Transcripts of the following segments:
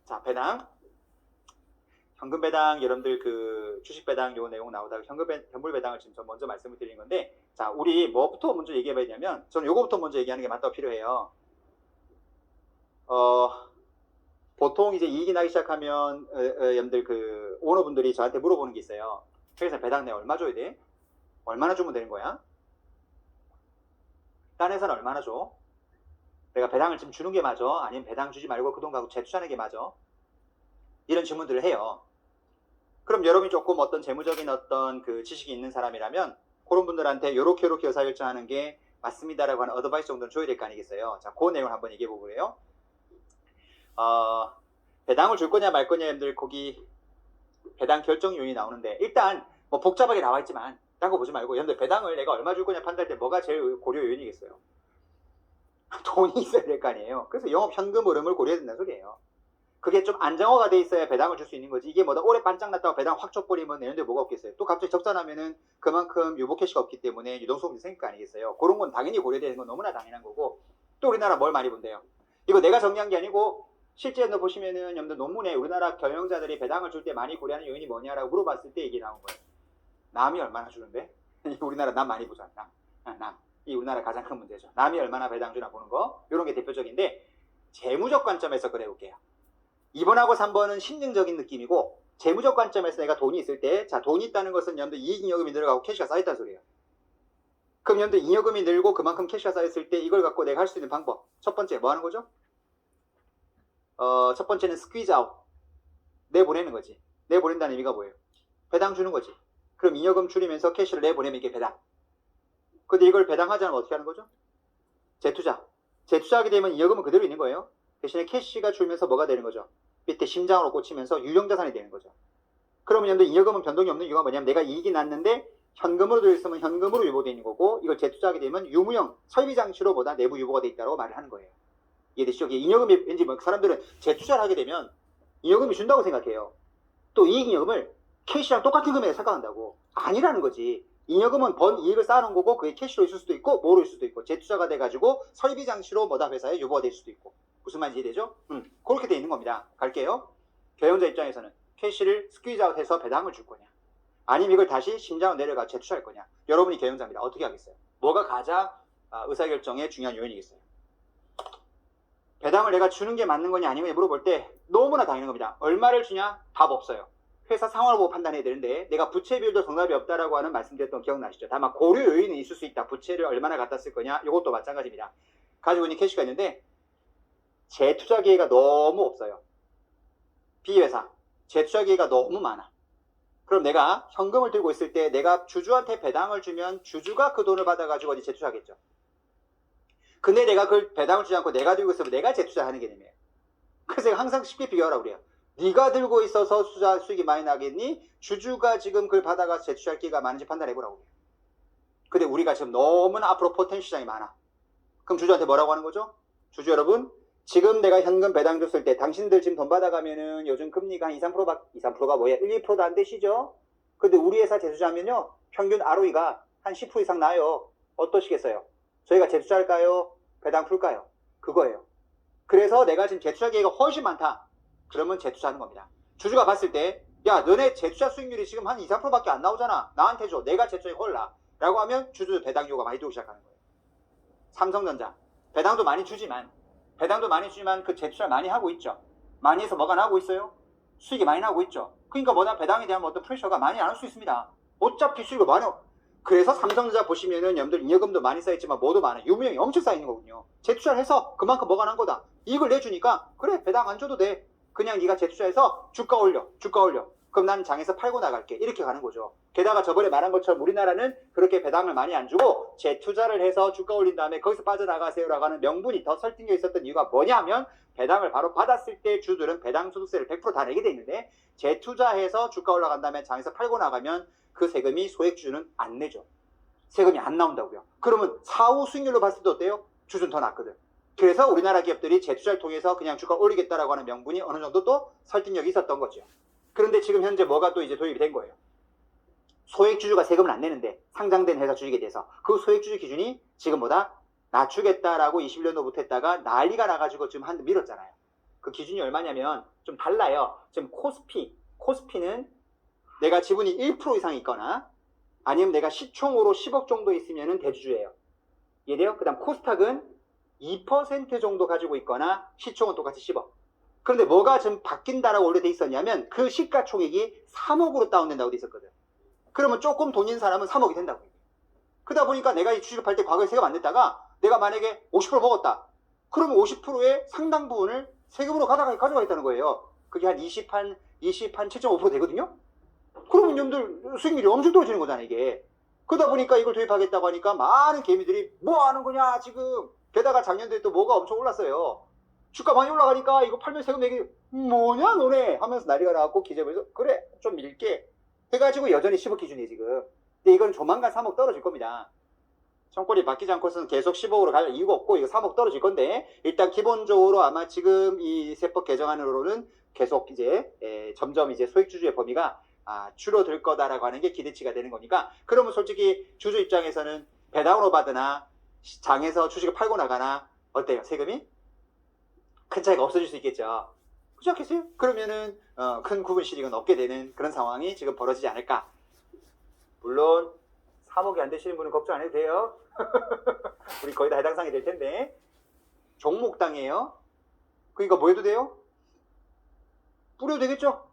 자, 배당. 현금 배당, 여러분들 그 주식 배당 요 내용 나오다가 현물 배당을 지금 저 먼저 말씀을 드리는 건데, 자, 우리 뭐부터 먼저 얘기해 봐야 되냐면, 저는 요거부터 먼저 얘기하는 게 맞다고 필요해요. 보통 이제 이익이 나기 시작하면, 여러분들 그 오너분들이 저한테 물어보는 게 있어요. 회사 배당 내가 얼마 줘야 돼? 얼마나 주면 되는 거야? 딴 회사는 얼마나 줘? 내가 배당을 지금 주는 게 맞아? 아니면 배당 주지 말고 그 돈 갖고 재투자하는 게 맞아? 이런 질문들을 해요. 그럼 여러분이 조금 어떤 재무적인 어떤 그 지식이 있는 사람이라면 그런 분들한테 요렇게 의사결정하는 게 맞습니다라고 하는 어드바이스 정도는 줘야 될 거 아니겠어요. 자, 그 내용을 한번 얘기해 보고요. 배당을 줄 거냐 말 거냐 여러분들 거기 배당 결정 요인이 나오는데, 일단 뭐 복잡하게 나와 있지만 딴 거 보지 말고 여러분들 배당을 내가 얼마 줄 거냐 판단할 때 뭐가 제일 고려 요인이겠어요? 돈이 있어야 될 거 아니에요. 그래서 영업 현금 흐름을 고려해야 된다는 소리예요. 그게 좀 안정화가 돼 있어야 배당을 줄 수 있는 거지. 이게 뭐다 오래 반짝 났다고 배당 확 줘버리면 내는데 뭐가 없겠어요. 또 갑자기 적자나면은 그만큼 유보 캐시가 없기 때문에 유동성이 생길 거 아니겠어요. 그런 건 당연히 고려되는 건 너무나 당연한 거고. 또 우리나라 뭘 많이 본대요. 이거 내가 정리한 게 아니고 실제로 보시면은 여러분들 논문에 우리나라 경영자들이 배당을 줄 때 많이 고려하는 요인이 뭐냐라고 물어봤을 때 얘기 나온 거예요. 남이 얼마나 주는데? 우리나라 남 많이 보자. 남. 이 우리나라 가장 큰 문제죠. 남이 얼마나 배당 주나 보는 거. 이런 게 대표적인데, 재무적 관점에서 그래 볼게요. 2번하고 3번은 심리적인 느낌이고, 재무적 관점에서 내가 돈이 있을 때, 자, 돈이 있다는 것은 여러분들 이익잉여금이 늘어가고 캐시가 쌓였다는 소리예요. 그럼 여러분들 잉여금이 늘고 그만큼 캐시가 쌓였을 때 이걸 갖고 내가 할 수 있는 방법. 첫 번째 뭐 하는 거죠? 첫 번째는 스퀴즈 아웃. 내보내는 거지. 내보낸다는 의미가 뭐예요? 배당 주는 거지. 그럼 잉여금 줄이면서 캐시를 내보내면 이게 배당. 근데 이걸 배당하지 않으면 어떻게 하는 거죠? 재투자. 재투자하게 되면 잉여금은 그대로 있는 거예요. 대신에 캐시가 줄면서 뭐가 되는 거죠? 밑에 심장으로 꽂히면서 유형자산이 되는 거죠. 그러면 여러분들 잉여금은 변동이 없는 이유가 뭐냐면 내가 이익이 났는데 현금으로 들어있으면 현금으로 유보되어 있는 거고, 이걸 재투자하게 되면 유무형 설비장치로 보다 내부 유보가 되어 있다고 말을 하는 거예요. 이해되시죠? 잉여금이 왠지 뭐 사람들은 재투자를 하게 되면 잉여금이 준다고 생각해요. 또 이익잉여금을 캐시랑 똑같은 금액에 생각한다고. 아니라는 거지. 잉여금은 번 이익을 쌓아놓은 거고 그게 캐시로 있을 수도 있고 뭐로 있을 수도 있고 재투자가 돼가지고 설비장치로 뭐다 회사에 유보가 될 수도 있고. 무슨 말인지 이해되죠? 그렇게 돼 있는 겁니다. 갈게요. 경영자 입장에서는 캐시를 스퀴즈아웃해서 배당을 줄 거냐, 아니면 이걸 다시 심장으로 내려가 재투자할 거냐. 여러분이 경영자입니다. 어떻게 하겠어요? 뭐가 가장 의사결정의 중요한 요인이겠어요? 배당을 내가 주는 게 맞는 거냐 아니면 물어볼 때 너무나 당연한 겁니다. 얼마를 주냐? 답 없어요. 회사 상황을 보고 판단해야 되는데, 내가 부채 비율도 정답이 없다라고 하는 말씀드렸던 기억나시죠? 다만 고려 요인은 있을 수 있다. 부채를 얼마나 갖다 쓸 거냐, 이것도 마찬가지입니다. 가지고 있는 캐시가 있는데 재투자 기회가 너무 없어요. B회사 재투자 기회가 너무 많아. 그럼 내가 현금을 들고 있을 때 내가 주주한테 배당을 주면 주주가 그 돈을 받아가지고 어디 재투자하겠죠. 근데 내가 그걸 배당을 주지 않고 내가 들고 있으면 내가 재투자하는 개념이에요. 그래서 항상 쉽게 비교하라고 그래요. 네가 들고 있어서 수익이 많이 나겠니? 주주가 지금 그걸 받아가서 재투자할 기회가 많은지 판단해보라고 해요. 근데 우리가 지금 너무나 앞으로 포텐 시장이 많아. 그럼 주주한테 뭐라고 하는 거죠? 주주 여러분, 지금 내가 현금 배당 줬을 때 당신들 지금 돈 받아가면은 요즘 금리가 한 2~3%가 뭐야? 1~2%도 안 되시죠? 근데 우리 회사 재투자하면요 평균 ROE가 한 10% 이상 나요. 어떠시겠어요? 저희가 재투자할까요? 배당 풀까요? 그거예요. 그래서 내가 지금 재투자 기회가 훨씬 많다. 그러면 재투자하는 겁니다. 주주가 봤을 때, 야, 너네 재투자 수익률이 지금 한 2~3%밖에 안 나오잖아. 나한테 줘. 내가 재투자에 홀라. 라고 하면 주주 배당 요구가 많이 들어오기 시작하는 거예요. 삼성전자. 배당도 많이 주지만 그 재투자를 많이 하고 있죠. 많이 해서 뭐가 나오고 있어요? 수익이 많이 나오고 있죠. 그러니까 뭐다 배당에 대한 어떤 프레셔가 많이 안 올 수 있습니다. 어차피 수익을 많이 그래서 삼성전자 보시면은 여러분들 잉여금도 많이 쌓였지만 뭐도 많아요. 유무형이 엄청 쌓이는 거군요. 재투자를 해서 그만큼 뭐가 난 거다. 이익을 내주니까 그래 배당 안 줘도 돼. 그냥 네가 재투자해서 주가 올려. 그럼 난 장에서 팔고 나갈게. 이렇게 가는 거죠. 게다가 저번에 말한 것처럼 우리나라는 그렇게 배당을 많이 안 주고 재투자를 해서 주가 올린 다음에 거기서 빠져나가세요라고 하는 명분이 더 설득력 있었던 이유가 뭐냐면, 배당을 바로 받았을 때 주들은 배당 소득세를 100% 다 내게 돼 있는데 재투자해서 주가 올라간 다음에 장에서 팔고 나가면 그 세금이 소액주주는 안 내죠. 세금이 안 나온다고요. 그러면 사후 수익률로 봤을 때 어때요? 주주는 더 낮거든. 그래서 우리나라 기업들이 재투자를 통해서 그냥 주가 올리겠다라고 하는 명분이 어느 정도 또 설득력이 있었던 거죠. 그런데 지금 현재 뭐가 또 이제 도입이 된 거예요. 소액주주가 세금을 안 내는데 상장된 회사 주식에 대해서 그 소액주주 기준이 지금보다 낮추겠다라고 21년도부터 했다가 난리가 나가지고 지금 한 대 밀었잖아요. 그 기준이 얼마냐면 좀 달라요. 지금 코스피는 내가 지분이 1% 이상 있거나 아니면 내가 시총으로 10억 정도 있으면 대주주예요. 이해돼요? 그 다음 코스닥은 2% 정도 가지고 있거나 시총은 똑같이 10억. 그런데 뭐가 지금 바뀐다라고 원래 돼 있었냐면 그 시가총액이 3억으로 다운된다고 돼 있었거든. 그러면 조금 돈 있는 사람은 3억이 된다고. 그러다 보니까 내가 이 주식을 팔 때 과거에 세금 안 냈다가 내가 만약에 50% 먹었다. 그러면 50%의 상당 부분을 세금으로 가져가겠다는 거예요. 그게 한 7.5% 되거든요. 그러면 이놈들 수익률이 엄청 떨어지는 거잖아, 이게. 그러다 보니까 이걸 도입하겠다고 하니까 많은 개미들이 뭐 하는 거냐, 지금. 게다가 작년도에 또 뭐가 엄청 올랐어요. 주가 많이 올라가니까 이거 팔면 세금 내기 뭐냐, 너네 하면서 난리가 나갖고 기재부에서 그래, 좀 밀게. 해가지고 여전히 10억 기준이에요, 지금. 근데 이건 조만간 3억 떨어질 겁니다. 정권이 바뀌지 않고서는 계속 10억으로 갈 이유가 없고 이거 3억 떨어질 건데 일단 기본적으로 아마 지금 이 세법 개정안으로는 계속 이제 점점 이제 소액주주의 범위가 줄어들 거다라고 하는 게 기대치가 되는 거니까 그러면 솔직히 주주 입장에서는 배당으로 받으나 장에서 주식을 팔고 나가나 어때요? 세금이? 큰 차이가 없어질 수 있겠죠. 그렇지 않겠어요? 그러면은 큰 구분 실익은 없게 되는 그런 상황이 지금 벌어지지 않을까. 물론 3억이 안 되시는 분은 걱정 안 해도 돼요. 우리 거의 다 해당 사항이 될 텐데 종목당이에요. 그러니까 뭐 해도 돼요? 뿌려도 되겠죠?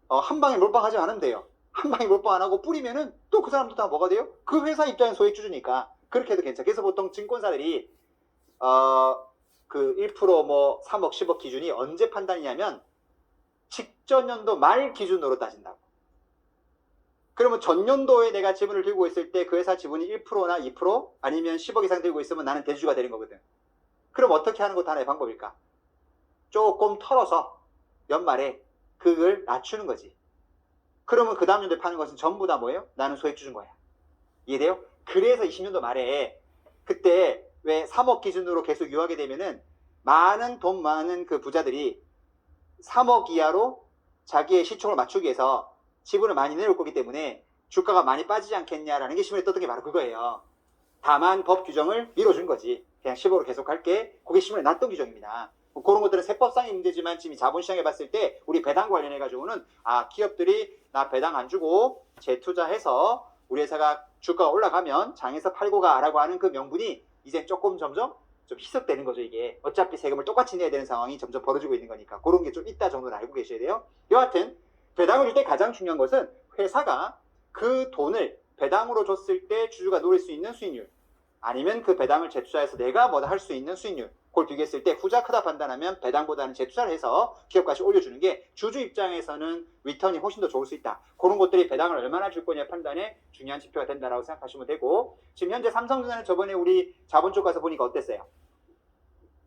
한 방에 몰빵하지 않으면 돼요. 한 방에 몰빵 안 하고 뿌리면은 또 그 사람도 다 뭐가 돼요? 그 회사 입장에 소액주주니까 그렇게 해도 괜찮아. 그래서 보통 증권사들이 그 1% 뭐 3억 10억 기준이 언제 판단이냐면 직전 연도 말 기준으로 따진다고. 그러면 전년도에 내가 지분을 들고 있을 때 그 회사 지분이 1%나 2% 아니면 10억 이상 들고 있으면 나는 대주주가 되는 거거든. 그럼 어떻게 하는 것도 하나의 방법일까? 조금 털어서 연말에 그걸 낮추는 거지. 그러면 그 다음 연도에 파는 것은 전부 다 뭐예요? 나는 소액주주인 거야. 이해돼요? 그래서 20년도 말에 그때 왜 3억 기준으로 계속 유하게 되면은 돈 많은 그 부자들이 3억 이하로 자기의 시총을 맞추기 위해서 지분을 많이 내놓을 거기 때문에 주가가 많이 빠지지 않겠냐라는 게 신문에 떴던 게 바로 그거예요. 다만 법 규정을 밀어준 거지. 그냥 10억으로 계속 할게. 그게 신문에 났던 규정입니다. 그런 것들은 세법상의 문제지만 지금 자본시장에 봤을 때 우리 배당 관련해가지고는 기업들이 나 배당 안 주고 재투자해서 우리 회사가 주가가 올라가면 장에서 팔고 가라고 하는 그 명분이 이제 조금 점점 좀 희석되는 거죠. 이게 어차피 세금을 똑같이 내야 되는 상황이 점점 벌어지고 있는 거니까 그런 게 좀 있다 정도는 알고 계셔야 돼요. 여하튼 배당을 줄 때 가장 중요한 것은 회사가 그 돈을 배당으로 줬을 때 주주가 노릴 수 있는 수익률 아니면 그 배당을 재투자해서 내가 뭐다 할 수 있는 수익률 그걸 비교했을 때 후자 크다 판단하면 배당보다는 재투자를 해서 기업가치 올려주는 게 주주 입장에서는 리턴이 훨씬 더 좋을 수 있다. 그런 것들이 배당을 얼마나 줄 거냐 판단에 중요한 지표가 된다고 생각하시면 되고 지금 현재 삼성전자는 저번에 우리 자본 쪽 가서 보니까 어땠어요?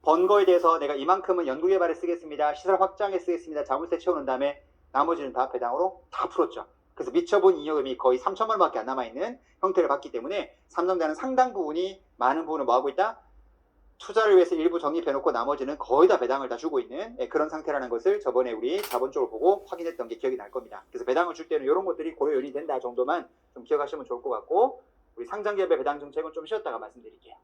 번 거에 대해서 내가 이만큼은 연구개발에 쓰겠습니다. 시설 확장에 쓰겠습니다. 자물쇠 채우는 다음에 나머지는 다 배당으로 다 풀었죠. 그래서 미처본 잉여금이 거의 3천만 원밖에 안 남아있는 형태를 받기 때문에 삼성전자는 상당 부분이 많은 부분을 뭐하고 있다? 투자를 위해서 일부 적립해놓고 나머지는 거의 다 배당을 다 주고 있는 그런 상태라는 것을 저번에 우리 자본 쪽을 보고 확인했던 게 기억이 날 겁니다. 그래서 배당을 줄 때는 이런 것들이 고려 요인이 된다 정도만 좀 기억하시면 좋을 것 같고 우리 상장기업의 배당 정책은 좀 쉬었다가 말씀드릴게요.